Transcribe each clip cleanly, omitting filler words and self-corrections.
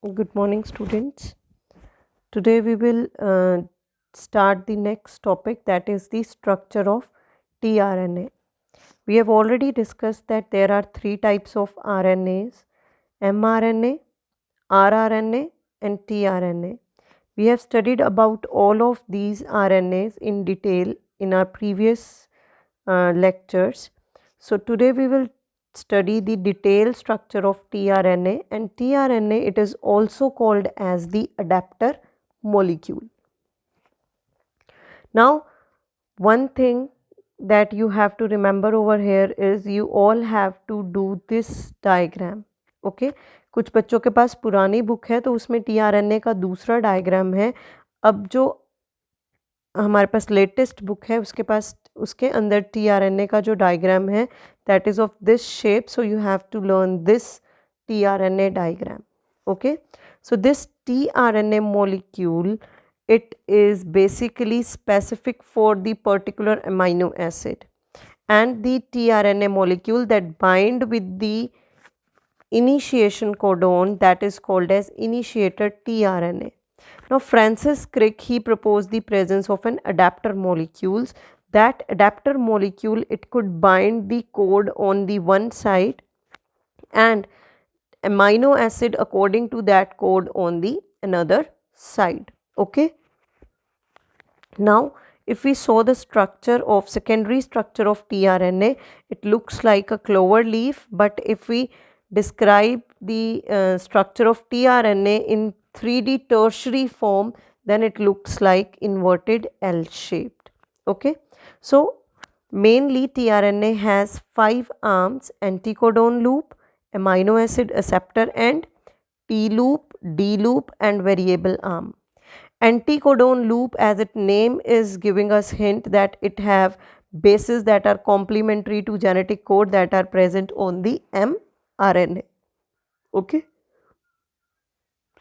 Good morning, students. Today we will start the next topic, that is the structure of tRNA. We have already discussed that there are three types of RNAs: mRNA, rRNA, and tRNA. We have studied about all of these RNAs in detail in our previous lectures. So today we will study the detailed structure of tRNA, and tRNA, it is also called as the adapter molecule. Now one thing that you have to remember over here is you all have to do this diagram. Okay, कुछ बच्चों के पास पुरानी book है तो उसमें tRNA का दूसरा diagram है. अब जो हमारे पास लेटेस्ट बुक है उसके अंदर tRNA का जो डायग्राम है that is of this shape, so you have to learn this tRNA diagram. Okay, so this tRNA molecule, it is basically specific for the particular amino acid, and the tRNA molecule that bind with the initiation codon, that is called as initiator tRNA. Now Francis Crick, he proposed the presence of an adapter molecules. That adapter molecule, it could bind the code on the one side and amino acid according to that code on the another side. Okay, now if we saw the structure of secondary structure of tRNA, it looks like a clover leaf, but if we describe the structure of tRNA in 3D tertiary form, then it looks like inverted L shaped. Okay, so mainly tRNA has 5 arms: anticodon loop, amino acid acceptor end, T loop, D loop, and variable arm. Anticodon loop, as its name is giving us hint that it have bases that are complementary to genetic code that are present on the mRNA. Okay,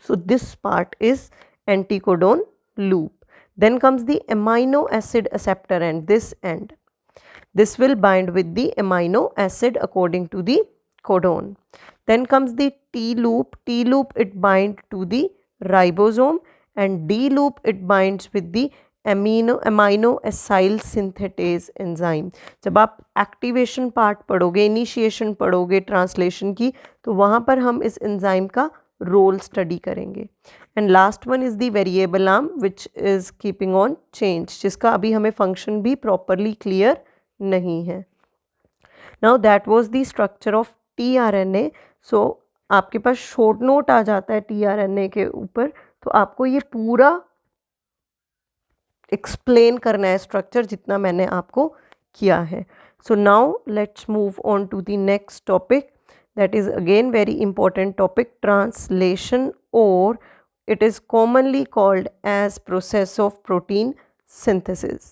so this part is anticodon loop. Then comes the amino acid acceptor end, this end. This will bind with the amino acid according to the codon. Then comes the T loop. T loop, it binds to the ribosome, and D loop, it binds with the amino acyl synthetase enzyme. जब आप activation part पढ़ोगे, initiation पढ़ोगे translation की, तो वहाँ पर हम इस एंजाइम का रोल स्टडी करेंगे. And last one is the variable arm which is keeping on change, जिसका अभी हमें फंक्शन भी प्रॉपरली क्लियर नहीं है. Now that was the structure of tRNA. सो आपके पास शॉर्ट नोट आ जाता है tRNA के ऊपर, तो आपको ये पूरा एक्सप्लेन करना है स्ट्रक्चर जितना मैंने आपको किया है. So now let's move on to the next topic, that is again very important topic, translation, or it is commonly called as process of protein synthesis.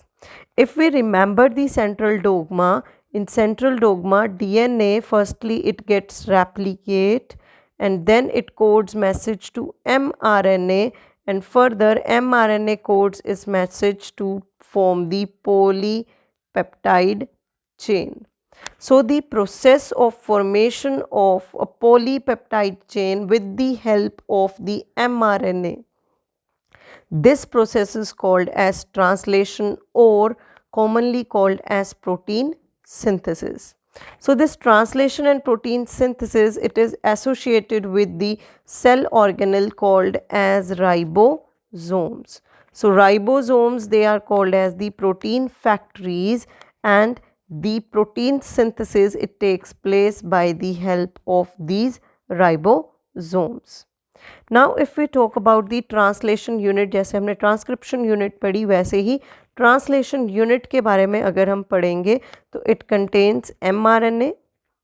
If we remember the central dogma, in central dogma DNA firstly it gets replicate and then it codes message to mRNA, and further mRNA codes its message to form the polypeptide chain. So the process of formation of a polypeptide chain with the help of the mRNA, this process is called as translation, or commonly called as protein synthesis. So this translation and protein synthesis, it is associated with the cell organelle called as ribosomes. So ribosomes, they are called as the protein factories, and the protein synthesis, it takes place by the help of these ribosomes. Now if we talk about the translation unit, जैसे हमने transcription unit पढ़ी वैसे ही translation unit के बारे में अगर हम पढ़ेंगे तो it contains mRNA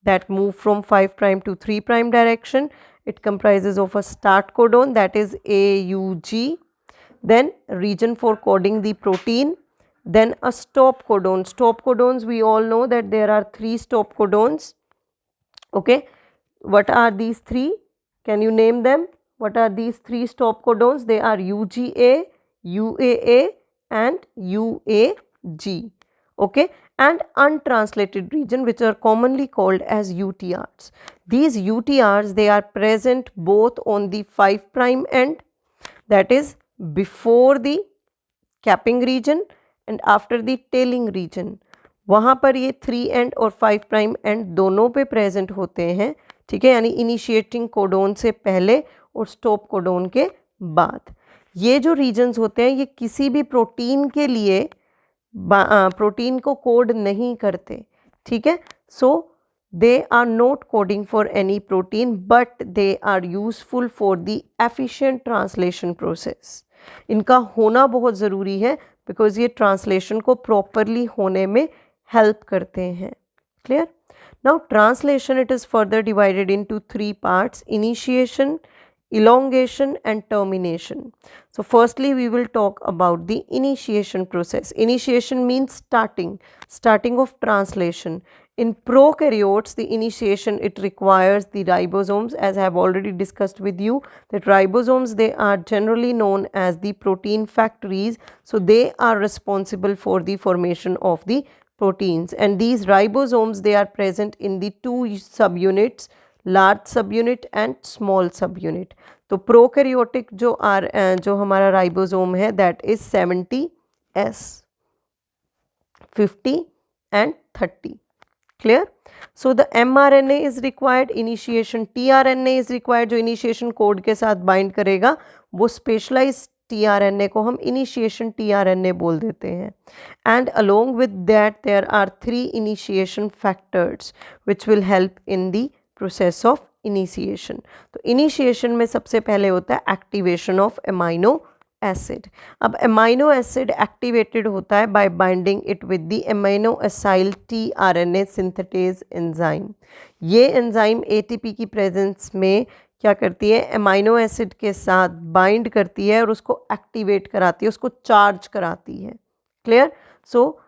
that move from 5' to 3' direction. It comprises of a start codon, that is AUG, then region for coding the protein, then a stop codon. Stop codons, we all know that there are 3 stop codons. Okay, what are these 3? Can you name them? What are these 3 stop codons? They are UGA, UAA, and UAG. Okay, and untranslated region, which are commonly called as UTRs. These UTRs, they are present both on the 5' end, that is before the capping region and after the tailing region. वहाँ पर ये 3 and और 5' and दोनों पे present होते हैं, ठीक है, यानी इनिशिएटिंग कोडोन से पहले और स्टॉप कोडोन के बाद। ये जो रीजन्स होते हैं ये किसी भी प्रोटीन के लिए प्रोटीन को कोड नहीं करते, ठीक है। So they are not coding for any protein but they are useful for the efficient translation process. इनका होना बहुत ज़रूरी है बिकॉज ये ट्रांसलेशन को प्रॉपरली होने में हेल्प करते हैं। Clear? Now translation it is further divided into 3 parts, initiation, elongation and termination. So firstly we will talk about the initiation process. Initiation means starting of translation. In prokaryotes, the initiation, it requires the ribosomes, as I have already discussed with you that ribosomes, they are generally known as the protein factories. So they are responsible for the formation of the proteins, and these ribosomes, they are present in the 2 subunits, large सब unit and small सब unit. तो prokaryotic जो हमारा ribosome है that is 70S, 50 and 30। Clear? So the mRNA is required, initiation tRNA is required, जो initiation code के साथ bind करेगा वो स्पेशलाइज tRNA को हम इनिशिएशन tRNA बोल देते हैं। And along with that there are 3 initiation factors which will help in the process of initiation. तो इनिशिएशन में सबसे पहले होता है एक्टिवेशन ऑफ एमाइनो एसिड। अब एमाइनो एसिड एक्टिवेटेड होता है by binding it with the amino acyl tRNA synthetase enzyme. ये एंजाइम एटीपी की प्रेजेंस में क्या करती है, एमाइनो एसिड के साथ बाइंड करती है और उसको एक्टिवेट कराती है, उसको चार्ज कराती है। Clear? So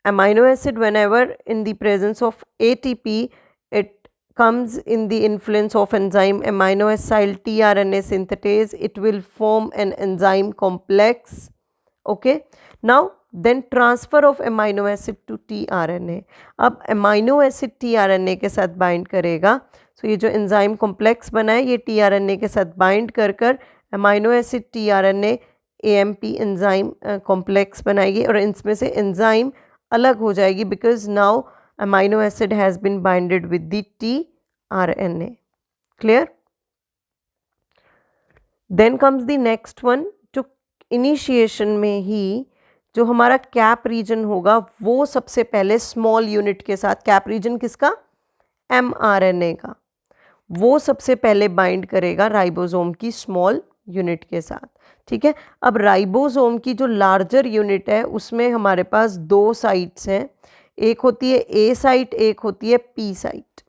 amino acid whenever in the presence of ATP it comes in the influence of enzyme amino acyl tRNA synthetase, it will form an enzyme complex. Okay, now then transfer of amino acid to tRNA. अब amino acid tRNA के साथ bind करेगा, so ये जो enzyme complex बना है ये tRNA के साथ bind कर कर amino acid tRNA AMP enzyme complex बनाएगी और इसमें से enzyme अलग हो जाएगी because now amino acid has been binded with the tRNA. Clear? Then comes the next one. जो initiation में ही जो हमारा कैप रीजन होगा वो सबसे पहले स्मॉल यूनिट के साथ, कैप रीजन किसका, mRNA का, वो सबसे पहले बाइंड करेगा राइबोसोम की स्मॉल यूनिट के साथ। ठीक है, अब राइबोसोम की जो लार्जर यूनिट है उसमें हमारे पास 2 साइट्स हैं, एक होती है ए साइट, एक होती है पी साइट।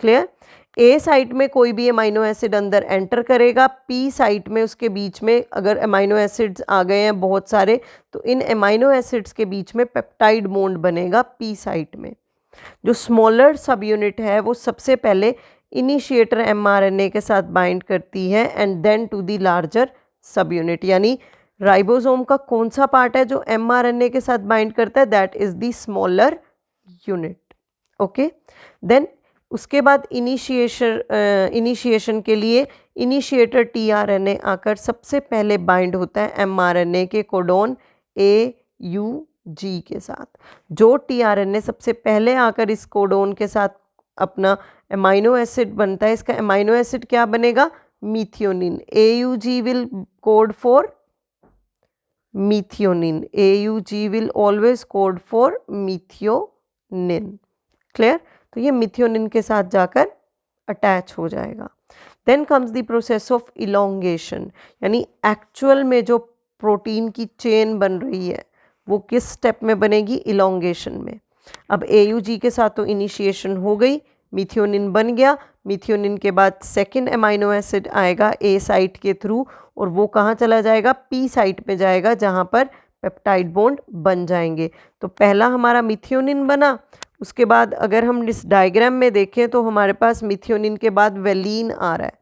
क्लियर? ए साइट में कोई भी अमाइनो एसिड अंदर एंटर करेगा, पी साइट में उसके बीच में अगर अमाइनो एसिड्स आ गए हैं बहुत सारे तो इन अमाइनो एसिड्स के बीच में पेप्टाइड बॉन्ड बनेगा पी साइट में। जो स्मॉलर सब यूनिट है वो सबसे पहले इनिशिएटर mRNA के साथ बाइंड करती है and then to the larger subunit. यानी राइबोसोम का कौन सा पार्ट है जो mRNA के साथ बाइंड करता है, that is the smaller unit. Okay, then उसके बाद इनिशिएशन के लिए इनिशिएटर tRNA आकर सबसे पहले बाइंड होता है mRNA के कोडोन AUG के साथ। जो tRNA सबसे पहले आकर इस कोडोन के साथ अपना अमाइनो एसिड बनता है, इसका अमाइनो एसिड क्या बनेगा, methionine. AUG will code for methionine, AUG will always code for methionine. Clear? तो ये मीथियोनिन के साथ जाकर अटैच हो जाएगा। Then comes the process of elongation, यानी एक्चुअल में जो प्रोटीन की चेन बन रही है वो किस स्टेप में बनेगी, इलोंगेशन में। अब AUG के साथ तो इनिशिएशन हो गई, मीथियोनिन बन गया, मीथियोनिन के बाद सेकेंड अमाइनो एसिड आएगा ए साइट के थ्रू और वो कहाँ चला जाएगा, पी साइट पे जाएगा जहाँ पर पेप्टाइड बॉन्ड बन जाएंगे। तो पहला हमारा मीथियोनिन बना, उसके बाद अगर हम इस डायग्राम में देखें तो हमारे पास मीथियोनिन के बाद वेलिन आ रहा है,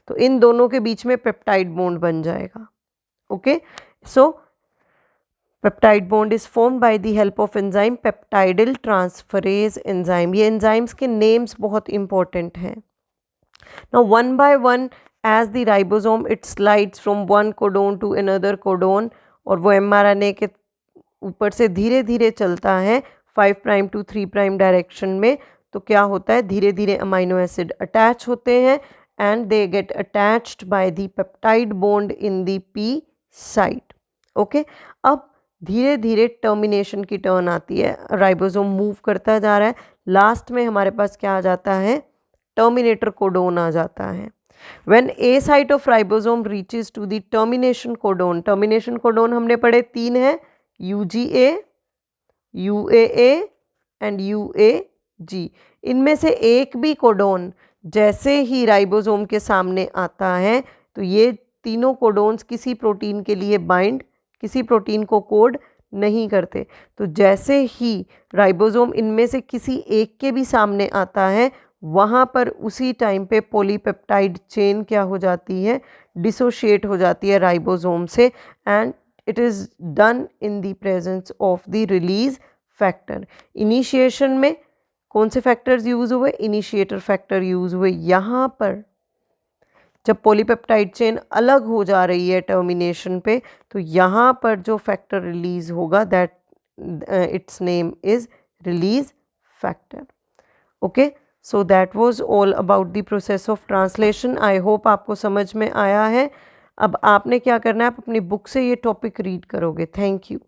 तो इन दोनों के बीच में पेप्टाइड बॉन्ड बन जाएगा। Okay, so peptide bond is formed by the help of enzyme peptidyl transferase enzyme. ये एंजाइम्स के नेम्स बहुत इंपॉर्टेंट हैं। Now one by one as the ribosome it slides from one codon to another codon, और वो mRNA के ऊपर से धीरे धीरे चलता है 5 प्राइम टू 3 प्राइम डायरेक्शन में। तो क्या होता है, धीरे धीरे अमाइनो एसिड अटैच होते हैं and they get attached by the peptide bond in the P site. Okay, अब धीरे धीरे टर्मिनेशन की टर्न आती है, राइबोसोम मूव करता जा रहा है, लास्ट में हमारे पास क्या आ जाता है, टर्मिनेटर कोडोन आ जाता है। When A site of ribosome reaches to the termination codon हमने पढ़े 3 है, UGA, UAA एंड UAG। इनमें से एक भी कोडोन जैसे ही राइबोसोम के सामने आता है तो ये तीनों कोडोन्स किसी प्रोटीन के लिए बाइंड, किसी प्रोटीन को कोड नहीं करते। तो जैसे ही राइबोसोम इनमें से किसी एक के भी सामने आता है, वहाँ पर उसी टाइम पे पॉलीपेप्टाइड चेन क्या हो जाती है, डिसोशिएट हो जाती है राइबोसोम से, and it is done in the presence of the release factor. Initiation में कौन से फैक्टर्स यूज़ हुए, इनिशिएटर फैक्टर यूज़ हुए। यहाँ पर जब पॉलीपेप्टाइड चेन अलग हो जा रही है टर्मिनेशन पे, तो यहाँ पर जो फैक्टर रिलीज होगा that it's name is release factor. Okay, so that was all about the process of translation. I hope आपको समझ में आया है। अब आपने क्या करना है, आप अपनी बुक से ये टॉपिक रीड करोगे। Thank you.